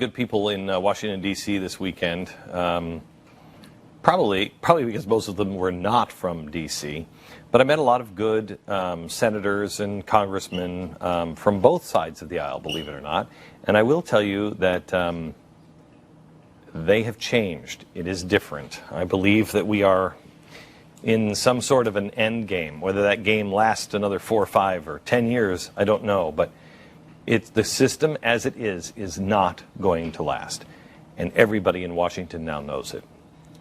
of good people in Washington, D.C. this weekend. Probably because most of them were not from D.C. But I met a lot of good senators and congressmen from both sides of the aisle, believe it or not. And I will tell you that they have changed. It is different. I believe that we are in some sort of an end game. Whether that game lasts another 4 or 5 or 10 years, I don't know. But the system as it is not going to last. And everybody in Washington now knows it.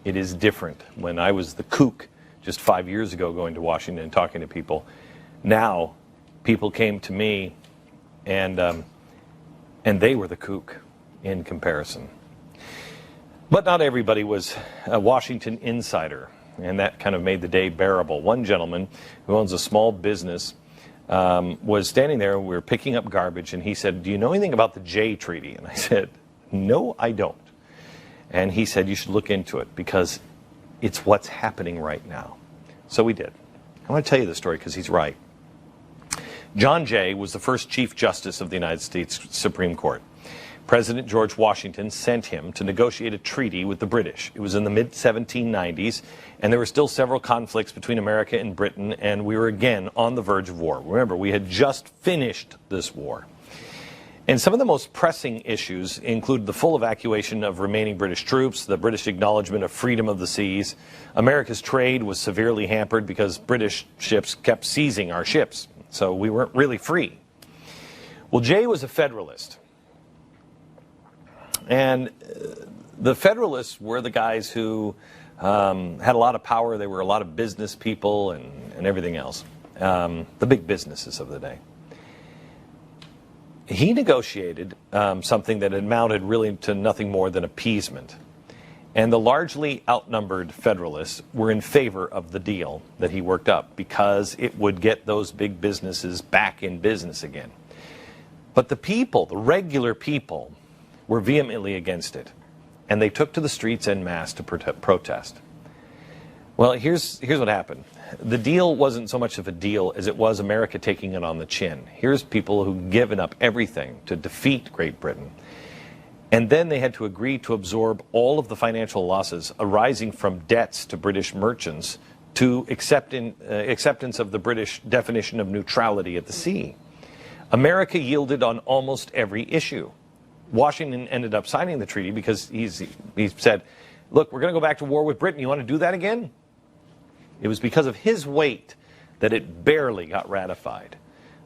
It is different. When I was the kook just 5 years ago going to Washington and talking to people, now people came to me and they were the kook in comparison. But not everybody was a Washington insider, and that kind of made the day bearable. One gentleman who owns a small business was standing there, and we were picking up garbage, and he said, "Do you know anything about the Jay Treaty?" And I said, "No, I don't." And he said, "You should look into it because it's what's happening right now." So we did. I want to tell you the story because he's right. John Jay was the first Chief Justice of the United States Supreme Court. President George Washington sent him to negotiate a treaty with the British. It was in the mid-1790s, and there were still several conflicts between America and Britain, and we were again on the verge of war. Remember, we had just finished this war. And some of the most pressing issues include the full evacuation of remaining British troops, the British acknowledgement of freedom of the seas. America's trade was severely hampered because British ships kept seizing our ships, so we weren't really free. Well, Jay was a Federalist. And the Federalists were the guys who had a lot of power. They were a lot of business people and everything else, the big businesses of the day. He negotiated something that amounted really to nothing more than appeasement. And the largely outnumbered Federalists were in favor of the deal that he worked up because it would get those big businesses back in business again. But the people, the regular people, were vehemently against it, and they took to the streets en masse to protest. Well, here's what happened. The deal wasn't so much of a deal as it was America taking it on the chin. Here's people who'd given up everything to defeat Great Britain, and then they had to agree to absorb all of the financial losses arising from debts to British merchants to acceptance of the British definition of neutrality at the sea. America yielded on almost every issue. Washington ended up signing the treaty because he said, "Look, we're going to go back to war with Britain. You want to do that again?" It was because of his weight that it barely got ratified.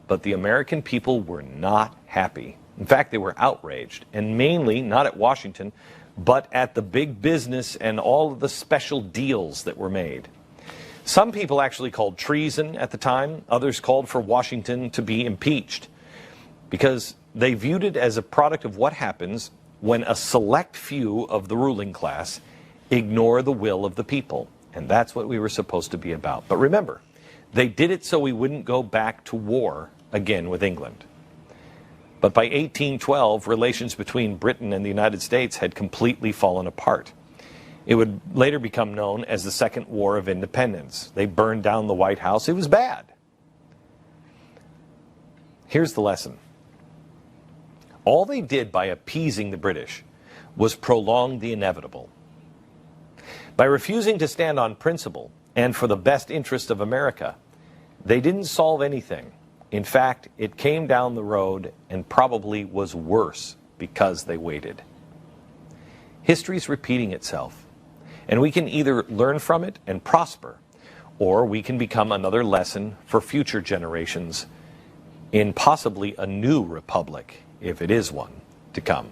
But the American people were not happy. In fact, they were outraged, and mainly not at Washington, but at the big business and all of the special deals that were made. Some people actually called treason at the time. Others called for Washington to be impeached because they viewed it as a product of what happens when a select few of the ruling class ignore the will of the people. And that's what we were supposed to be about. But remember, they did it so we wouldn't go back to war again with England. But by 1812, relations between Britain and the United States had completely fallen apart. It would later become known as the Second War of Independence. They burned down the White House. It was bad. Here's the lesson. All they did by appeasing the British was prolong the inevitable. By refusing to stand on principle and for the best interest of America, they didn't solve anything. In fact, it came down the road and probably was worse because they waited. History's repeating itself, and we can either learn from it and prosper, or we can become another lesson for future generations in possibly a new republic, if it is one, to come.